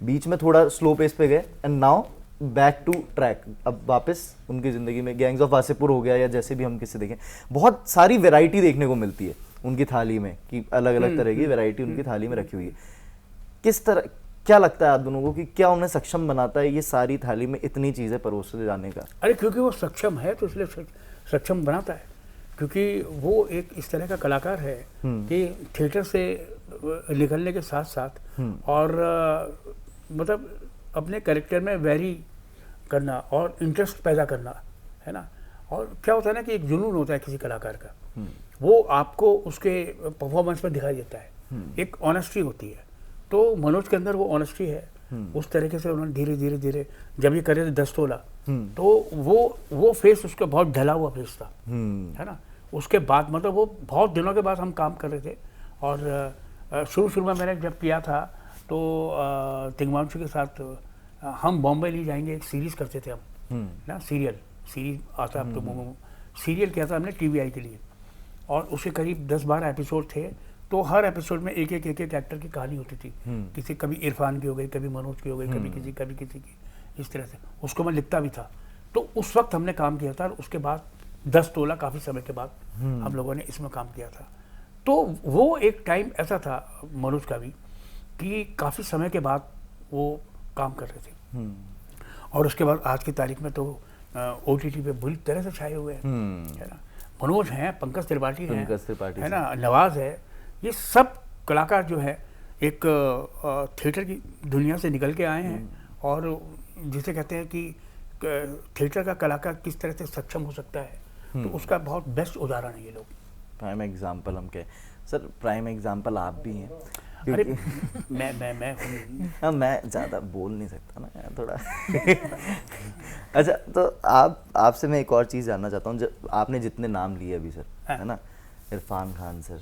बीच में थोड़ा स्लो पेस पे गए, and now back to track, अब वापस उनकी ज़िंदगी में गैंग्स ऑफ वासेपुर हो गया या जैसे भी हम किसी देखें, बहुत सारी वैरायटी देखने को मिलती है उनकी थाली में, कि अलग अलग तरह की वैरायटी उनकी थाली में रखी हुई है। किस तरह, क्या लगता है आप दोनों को कि क्या उन्हें सक्षम बनाता है ये सारी थाली में इतनी चीज़ें परोसे जाने का? अरे क्योंकि वो सक्षम है तो इसलिए सक्षम बनाता है, क्योंकि वो एक इस तरह का कलाकार है कि थिएटर से निकलने के साथ साथ और मतलब अपने कैरेक्टर में वैरी करना और इंटरेस्ट पैदा करना, है ना। और क्या होता है ना कि एक जुनून होता है किसी कलाकार का, वो आपको उसके परफॉर्मेंस में दिखाई देता है, एक ऑनेस्टी होती है। तो मनोज के अंदर वो ऑनेस्टी है, उस तरीके से उन्होंने धीरे धीरे धीरे जब ये करे थे 10 तोला, तो वो फेस उसका बहुत ढला हुआ फेस था, है ना। उसके बाद मतलब वो बहुत दिनों के बाद हम काम कर रहे थे, और शुरू में मैंने जब किया था तो तिग्मांशु के साथ हम बॉम्बे ले जाएंगे, एक सीरीज़ करते थे हम ना, सीरीज आता है तो सीरियल किया था हमने TVI के लिए, और उसके करीब 10-12 एपिसोड थे। तो हर एपिसोड में एक एक्टर की कहानी होती थी, किसी कभी इरफान की हो गई, कभी मनोज की हो गई, कभी किसी की, इस तरह से उसको मैं लिखता भी था। तो उस वक्त हमने काम किया था, और उसके बाद 10 तोला काफ़ी समय के बाद हम लोगों ने इसमें काम किया था। तो वो एक टाइम ऐसा था मनोज का भी कि काफ़ी समय के बाद वो काम कर रहे थे, और उसके बाद आज की तारीख में तो OTT पे बुरी तरह से छाए हुए हैं, है ना। मनोज हैं, पंकज त्रिपाठी हैं, है ना, नवाज है, ये सब कलाकार जो है एक थिएटर की दुनिया से निकल के आए हैं, और जिसे कहते हैं कि थिएटर का कलाकार किस तरह से सक्षम हो सकता है, तो उसका बहुत बेस्ट उदाहरण है ये लोग। प्राइम एग्जाम्पल हम कहें सर, प्राइम एग्जाम्पल आप भी हैं। अरे मैं हाँ, मैं ज़्यादा बोल नहीं सकता ना यार, थोड़ा अच्छा, तो आपसे मैं एक और चीज़ जानना चाहता हूँ। जब आपने जितने नाम लिए अभी सर, है ना, इरफान खान सर,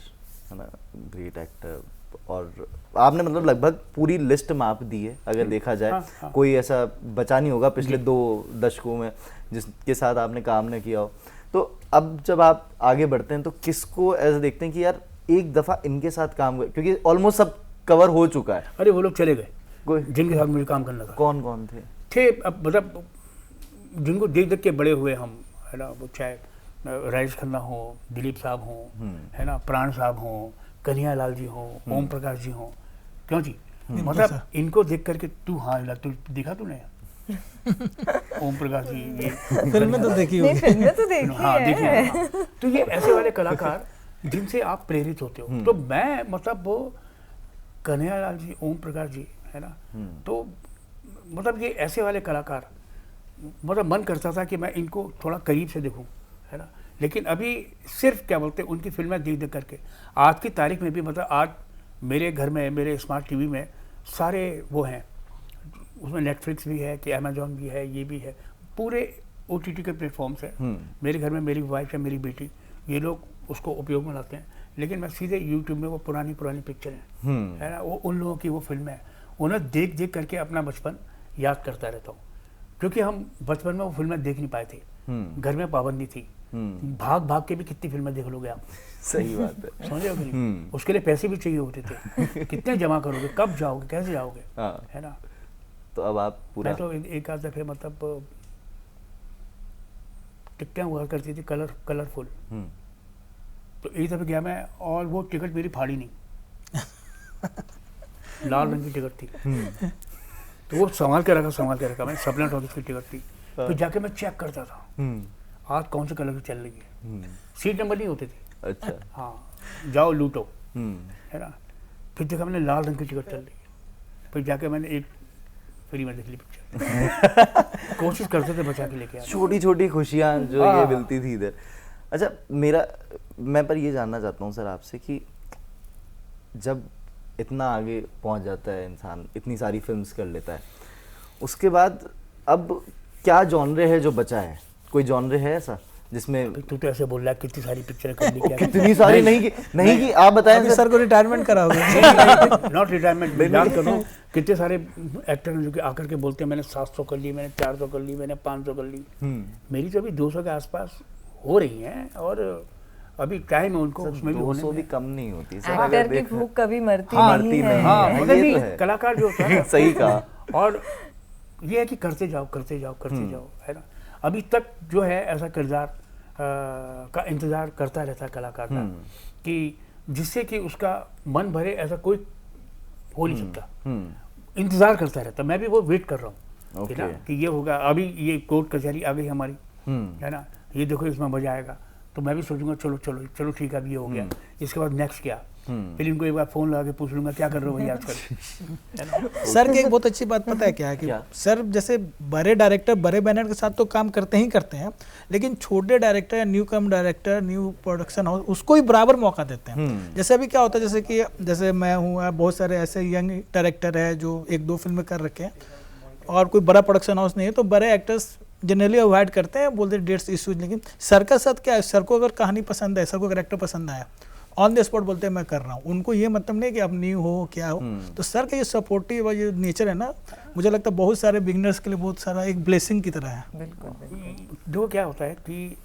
है ना, ग्रेट एक्टर, और आपने मतलब लगभग पूरी लिस्ट माप दी है अगर देखा जाए। हाँ। कोई ऐसा बचा नहीं होगा पिछले 2 दशकों में जिसके साथ आपने काम न किया हो। तो अब जब आप आगे बढ़ते हैं तो किसको ऐसा देखते हैं कि यार एक दफ़ा इनके साथ काम कर, क्योंकि ऑलमोस्ट सब कवर हो चुका है। अरे वो लोग चले गए कोई जिनके साथ मुझे काम करना था। कौन कौन थे? अब मतलब जिनको देख देख के बड़े हुए हम, है ना, वो चाहे राजेश खन्ना हो, दिलीप साहब हों, है ना, प्राण साहब हों, कन्हैया लाल जी हों, ओम प्रकाश जी हों, क्यों जी, मतलब इनको देख करके तू दिखा तूने ओम प्रकाश जी, ये फिल्में तो देखी होगी। फिल्में तो देखी हाँ, है। देखिए, हाँ। तो ये ऐसे वाले कलाकार जिनसे आप प्रेरित होते हो। तो मैं मतलब वो कन्हैया लाल जी, ओम प्रकाश जी, है ना, तो मतलब ये ऐसे वाले कलाकार, मतलब मन करता था कि मैं इनको थोड़ा करीब से देखूं, है ना। लेकिन अभी सिर्फ क्या बोलते हैं, उनकी फिल्में देख देख करके आज की तारीख में भी, मतलब आज मेरे घर में, मेरे स्मार्ट टीवी में सारे वो हैं, उसमें नेटफ्लिक्स भी है कि अमेजॉन भी है, ये भी है, पूरे OTT के प्लेटफॉर्म्स हैं। मेरे घर में मेरी वाइफ है, मेरी बेटी, ये लोग उसको उपयोग में लाते हैं। लेकिन मैं सीधे यूट्यूब में वो पुरानी पिक्चर है ना, वो उन लोगों की वो फिल्में हैं, उन्हें देख देख करके अपना बचपन याद करता रहता हूँ। क्योंकि हम बचपन में वो फिल्में देख नहीं पाए थे, घर में पाबंदी थी, भाग भाग के भी कितनी फिल्में देख लोगे आप। सही बात है। समझे हो कि नहीं? उसके लिए पैसे भी चाहिए होते थे, कितने जमा करोगे, कब जाओगे, कैसे जाओगे, है ना। तो अब आप पूरा, मैं तो एक आध दफे मतलब टिकटें हुआ करती थी कलरफुल, तो एक दफे गया मैं, और वो टिकट मेरी फाड़ी नहीं, लाल रंग की टिकट थी। तो वो संभाल के रखा मैं, सपना टॉकीज की टिकट थी। फिर जाके मैं चेक करता था आज कौन से कलर की चल रही है, सीट नंबर नहीं होते थे। अच्छा, हाँ, जाओ लूटो, है ना। फिर देखा मैंने लाल रंग की टिकट चल रही है, फिर जाके मैंने एक फ्री में देख ली पिक्चर। कोशिश करते थे बचा के लेके आने। छोटी छोटी खुशियाँ जो ये मिलती थी इधर। अच्छा, मैं पर ये जानना चाहता हूँ सर आपसे कि जब इतना आगे पहुँच जाता है इंसान, इतनी सारी फिल्म्स कर लेता है, उसके बाद अब क्या जॉनरे है जो बचा है? कोई जॉनरे है ऐसा जिसमें तू तो ऐसे बोल रहा है कितनी सारी पिक्चरें कर ली क्या? कितनी सारी नहीं कि आप बताएं सर को रिटायरमेंट कराओगे? नॉट रिटायरमेंट, याद करो कितने सारे एक्टर हैं जो कि आकर के बोलते हैं मैंने 700 कर ली, मैंने 400 कर ली, मैंने 500 कर ली। मेरी तो अभी 200 के आसपास हो रही हैं, और अभी टाइम है उनको उसमें भी होने 200 भी में। कम नहीं होती सर, एक्टर अगर की देख भूख कभी मरती हाँ, नहीं मरती है। नहीं। हाँ, ये मतलब तो नहीं, है। कलाकार जो होता है सही कहा। और ये है कि करते जाओ करते जाओ करते जाओ, है ना। अभी तक जो है ऐसा किरदार का इंतज़ार करता रहता है कलाकार का कि जिससे कि उसका मन भरे, ऐसा कोई हो नहीं सकता। इंतज़ार करता रहता, मैं भी वो वेट कर रहा हूँ कि ना कि ये होगा। अभी ये कोर्ट कचहरी आ गई हमारी, है ना, ये देखो इसमें मजा आएगा, तो मैं भी सोचूंगा चलो चलो चलो ठीक है, अब ये हो गया, इसके बाद नेक्स्ट क्या। फिर इनको एक बार फ़ोन लगा के पूछ लूंगा क्या कर रहे हो भैया आजकल, है ना। सर की एक बहुत अच्छी बात पता है क्या है कि सर जैसे बड़े डायरेक्टर बड़े बैनर के साथ तो काम करते ही करते हैं, लेकिन छोटे डायरेक्टर या न्यू कम डायरेक्टर, न्यू प्रोडक्शन हाउस, उसको भी बराबर मौका देते हैं। जैसे अभी क्या होता है, जैसे कि जैसे मैं हूँ, बहुत सारे ऐसे यंग डायरेक्टर है जो 1-2 फिल्में कर रखे हैं और कोई बड़ा प्रोडक्शन हाउस नहीं है, तो बड़े एक्टर्स जनरली अवॉइड करते हैं, बोलते हैं डेट्स इश्यूज। लेकिन सर का साथ क्या है, सर को अगर कहानी पसंद है, सर को कैरेक्टर पसंद आया, ऑन द स्पॉट बोलते हैं मैं कर रहा हूँ। उनको ये मतलब नहीं कि अब न्यू हो क्या हो। तो सर का ये सपोर्टिव ये नेचर है ना, मुझे लगता है बहुत सारे बिगनर्स के लिए बहुत सारा एक ब्लेसिंग की तरह है। बिल्कुल। जो क्या होता है कि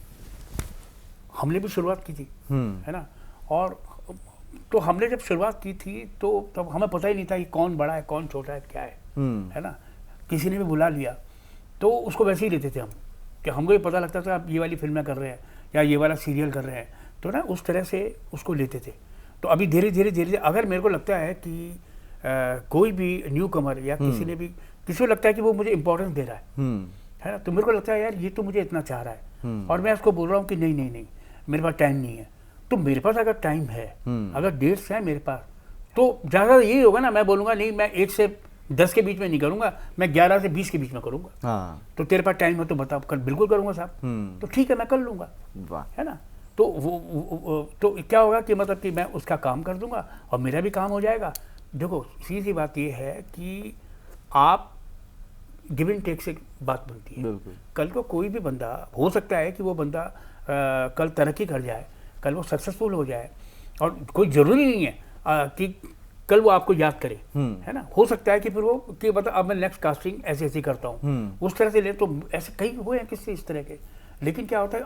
हमने भी शुरुआत की थी, है ना, और तो हमने जब शुरुआत की थी तो तब हमें पता ही नहीं था कि कौन बड़ा है कौन छोटा है क्या है ना। किसी ने भी बुला लिया तो उसको वैसे ही लेते थे हम, कि हमको ये पता लगता था आप ये वाली फिल्में कर रहे हैं या ये वाला सीरियल कर रहे हैं, तो ना उस तरह से उसको लेते थे। तो अभी धीरे धीरे अगर मेरे को लगता है कि कोई भी न्यू कमर या किसी ने भी, किसी को लगता है कि वो मुझे इंपॉर्टेंस दे रहा है ना, तो मेरे को लगता है यार ये तो मुझे इतना चाह रहा है और मैं उसको बोल रहा हूँ कि नहीं नहीं नहीं मेरे पास टाइम नहीं है। तो मेरे पास अगर टाइम है, अगर डेट्स हैं मेरे पास, तो ज़्यादा यही होगा ना, मैं बोलूँगा नहीं मैं 1 से 10 के बीच में नहीं करूँगा, मैं 11 से 20 के बीच में करूँगा। तो तेरे पास टाइम है तो बताओ, कल बिल्कुल करूँगा साहब, तो ठीक है मैं कर लूँगा, है ना। तो वो तो क्या होगा कि मतलब कि मैं उसका काम कर दूंगा और मेरा भी काम हो जाएगा। देखो सीधी बात ये है कि आप गिव एंड टेक से बात बनती है। कल को कोई भी बंदा हो सकता है कि वो बंदा कल तरक्की कर जाए, कल वो सक्सेसफुल हो जाए, और कोई ज़रूरी नहीं है कि कल वो आपको याद करे, है ना। हो सकता है कि फिर वो कि मतलब अब मैं नेक्स्ट कास्टिंग ऐसे ऐसे करता हूँ, उस तरह से ले, तो ऐसे कई हुए हैं किससे इस तरह के। लेकिन क्या होता है,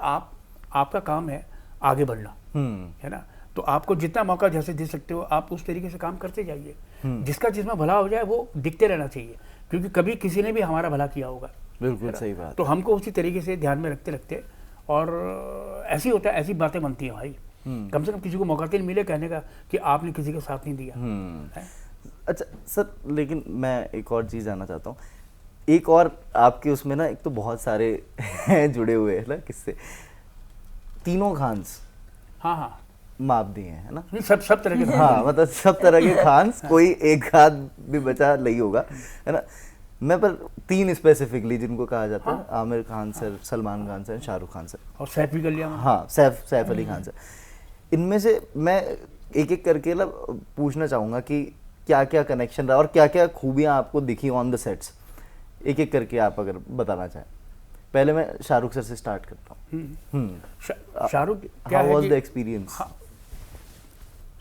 आपका काम है आगे बढ़ना, है ना। तो आपको जितना मौका जैसे दे सकते हो आप उस तरीके से काम करते जाइए। जिसका जिसमें भला हो जाए वो दिखते रहना चाहिए, क्योंकि कभी किसी ने भी हमारा भला किया होगा। बिल्कुल सही बात। तो हमको उसी तरीके से ध्यान में रखते रखते, और ऐसी होता है, ऐसी बातें बनती हैं भाई। कम से कम किसी को मौका तो नहीं मिले कहने का कि आपने किसी का साथ नहीं दिया। अच्छा सर, लेकिन मैं एक और चीज़ जानना चाहता हूँ। एक और आपके उसमें ना, एक तो बहुत सारे हैं जुड़े हुए है ना किससे, तीनों खान्स, हाँ माप दिए हैं, है ना। सब तरह के, हाँ मतलब सब तरह के खान्स, कोई एक आध भी बचा नहीं होगा, है ना। मैं पर 3 स्पेसिफिकली जिनको कहा जाता है, Aamir Khan sir, Salman Khan sir, Shahrukh Khan sir, और सैफ भी कर लिया। हाँ सैफ अली खान सर। इनमें से मैं एक एक करके ना पूछना चाहूँगा कि क्या क्या कनेक्शन रहा और क्या क्या खूबियाँ आपको दिखी ऑन द सेट्स, एक एक करके आप अगर बताना चाहें। पहले मैं शाहरुख सर से स्टार्ट करता हूँ। शाहरुख क्या वाज द एक्सपीरियंस?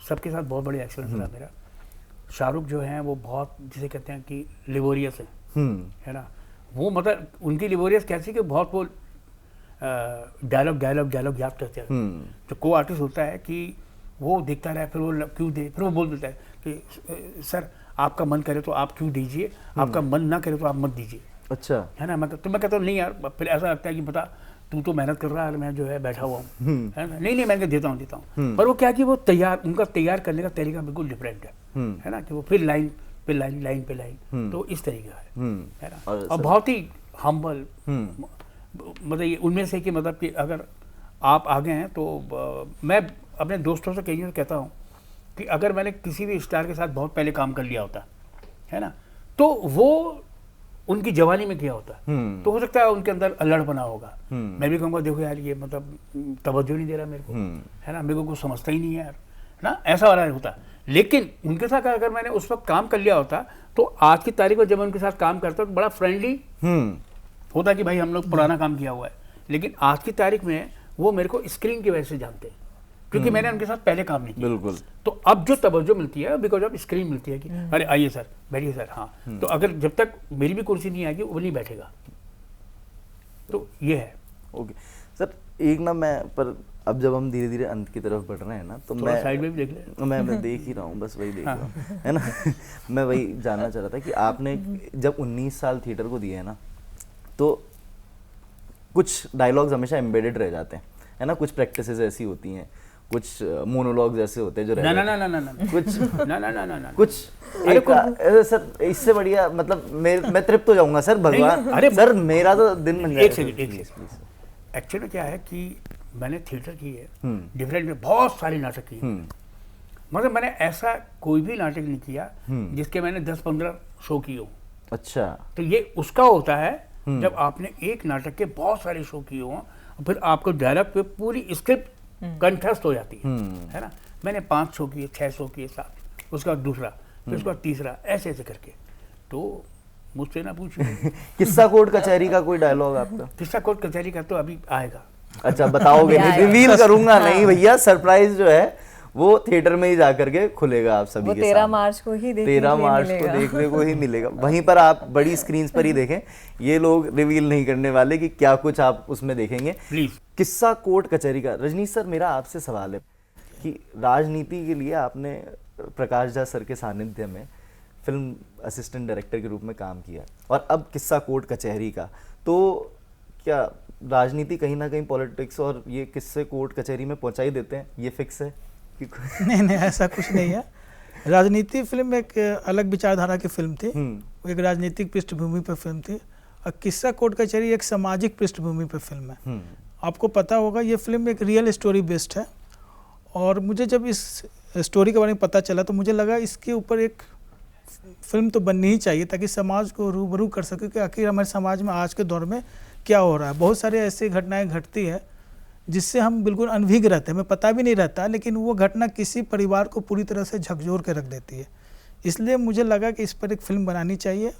सबके साथ बहुत बढ़िया एक्सपीरियंस रहा मेरा। शाहरुख जो हैं वो बहुत, जिसे कहते हैं कि लिबोरियस है ना। वो मतलब उनकी लिबोरियस कैसी कि बहुत वो डायलॉग याद करते हैं। जो को आर्टिस्ट होता है कि वो देखता रहे, फिर वो क्यों दे, फिर वो बोल देता है कि सर आपका मन करे तो आप क्यों दीजिए, आपका मन ना करे तो आप मत दीजिए। अच्छा, है ना। मैं कहता हूँ नहीं यार, फिर ऐसा लगता है कि बता तू तो मेहनत कर रहा है, मैं जो है बैठा हुआ हूँ, है ना। नहीं मैं देता हूँ। पर वो क्या कि वो उनका तैयार करने का तरीका बिल्कुल डिफरेंट है ना, कि वो फिर लाइन पे लाइन, तो इस तरीके का है ना। और बहुत ही हम्बल, मतलब ये उनमें से कि मतलब कि अगर आप आगे हैं तो मैं अपने दोस्तों से कई कहता हूँ कि अगर मैंने किसी भी स्टार के साथ बहुत पहले काम कर लिया होता है ना, तो वो उनकी जवानी में किया होता, तो हो सकता है उनके अंदर अल्लड़पना होगा। मैं भी कहूँगा देखो यार ये मतलब तवज्जो नहीं दे रहा मेरे को, है ना, मेरे को कुछ समझता ही नहीं है यार ना, ऐसा वाला होता। लेकिन उनके साथ अगर मैंने उस वक्त काम कर लिया होता तो आज की तारीख में जब मैं उनके साथ काम करता तो बड़ा फ्रेंडली होता कि भाई हम लोग पुराना काम किया हुआ है। लेकिन आज की तारीख में वो मेरे को स्क्रीन की वजह से जानते हैं, क्योंकि मैंने उनके साथ पहले काम नहीं किया। बिल्कुल। तो अब जो तवज्जो मिलती है बिकॉज ऑफ स्क्रीन मिलती है कि अरे आइए सर, बैठिए सर, हाँ। तो अगर जब तक मेरी भी कुर्सी नहीं आएगी वो नहीं बैठेगा। तो ये है। ओके सर, एक ना मैं पर अब जब हम धीरे धीरे अंत की तरफ बढ़ रहे हैं ना, तो थोड़ा साइड में भी देख ले। मैं देख ही रहा हूँ, बस वही देख रहा हूँ, है ना। मैं वही जानना चाह रहा था कि आपने जब 19 साल थिएटर को दिए हैं ना, तो कुछ डायलॉग्स हमेशा एम्बेडेड रह जाते हैं, है ना। कुछ प्रैक्टिसेस ऐसी होती हैं, कुछ मोनोलॉग्स ऐसे होते हैं जो ना ना ना ना ना ना कुछ ना ना ना ना ना कुछ सर इससे बढ़िया, मतलब मैं तृप्त हो जाऊंगा सर, भगवान। अरे सर मेरा तो दिन बन जाएगा। एक सेकंड एक्चुअली क्या है कि मैंने थिएटर की है, डिफरेंट में बहुत सारे नाटक किए, मगर मैंने ऐसा कोई भी नाटक नहीं किया जिसके मैंने 10-15 शो किए हो। अच्छा, तो ये उसका होता है जब आपने एक नाटक के बहुत सारे शो किए हों, फिर आपको डायलॉग पे पूरी स्क्रिप्ट कंठस्थ हो जाती है ना। मैंने 5 शो किए, 6 शो किए, 7, उसका बाद दूसरा, फिर उसका बाद तीसरा, ऐसे ऐसे करके। तो मुझसे ना पूछिए। किस्सा कोर्ट कचहरी का कोई डायलॉग आपका? किस्सा कोर्ट कचहरी का तो अभी आएगा। अच्छा, बताओगे नहीं? रिवील करूंगा नहीं भैया, सरप्राइज जो है वो थिएटर में ही जाकर के खुलेगा आप सभी वो के 13 सामने। मार्च को ही देखने 13 के लिए मार्च को मिलेगा। देखने को ही मिलेगा, वहीं पर आप बड़ी स्क्रीन पर ही देखें। ये लोग रिवील नहीं करने वाले कि क्या कुछ आप उसमें देखेंगे। प्लीज। किस्सा कोर्ट कचहरी का, रजनीश सर मेरा आपसे सवाल है कि राजनीति के लिए आपने प्रकाश झा सर के सानिध्य में फिल्म असिस्टेंट डायरेक्टर के रूप में काम किया, और अब किस्सा कोर्ट कचहरी का, तो क्या राजनीति कहीं ना कहीं पॉलिटिक्स और ये किस्से कोर्ट कचहरी में पहुंचा ही देते हैं, ये फिक्स है? नहीं नहीं, ऐसा कुछ नहीं है। राजनीति फिल्म एक अलग विचारधारा की फिल्म थी, वो एक राजनीतिक पृष्ठभूमि पर फिल्म थी, और किस्सा कोर्ट कचहरी एक सामाजिक पृष्ठभूमि पर फिल्म है। आपको पता होगा ये फिल्म एक रियल स्टोरी बेस्ड है, और मुझे जब इस स्टोरी के बारे में पता चला तो मुझे लगा इसके ऊपर एक फिल्म तो बननी ही चाहिए, ताकि समाज को रूबरू कर सके कि आखिर हमारे समाज में आज के दौर में क्या हो रहा है। बहुत सारे ऐसी घटनाएं घटती है जिससे हम बिल्कुल अनभिज्ञ रहते हैं, हमें पता भी नहीं रहता, लेकिन वो घटना किसी परिवार को पूरी तरह से झकझोर के रख देती है। इसलिए मुझे लगा कि इस पर एक फ़िल्म बनानी चाहिए,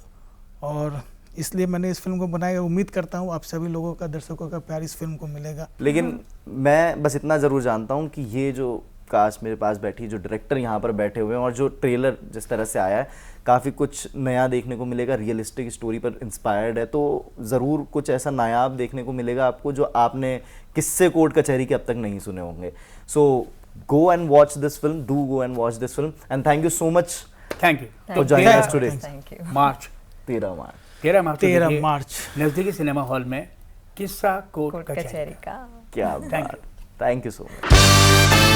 और इसलिए मैंने इस फिल्म को बनाया। उम्मीद करता हूँ आप सभी लोगों का, दर्शकों का प्यार इस फिल्म को मिलेगा। लेकिन मैं बस इतना ज़रूर जानता हूँ कि ये जो कास्ट मेरे पास बैठी, जो डायरेक्टर यहाँ पर बैठे हुए हैं, और जो ट्रेलर जिस तरह से आया है, काफ़ी कुछ नया देखने को मिलेगा, रियलिस्टिक स्टोरी पर इंस्पायर्ड है, तो ज़रूर कुछ ऐसा नायाब देखने को मिलेगा आपको जो आपने किस्से कोर्ट कचहरी के अब तक नहीं सुने होंगे। So go and watch this film, do go and watch this film, and thank you so much. Thank you for joining us today. Thank you. March 13 March 13 March नजदीकी सिनेमा हॉल में किस्सा कोर्ट कोर्ट कचहरी कचहरी का। क्या Thank बात, थैंक यू सो मच।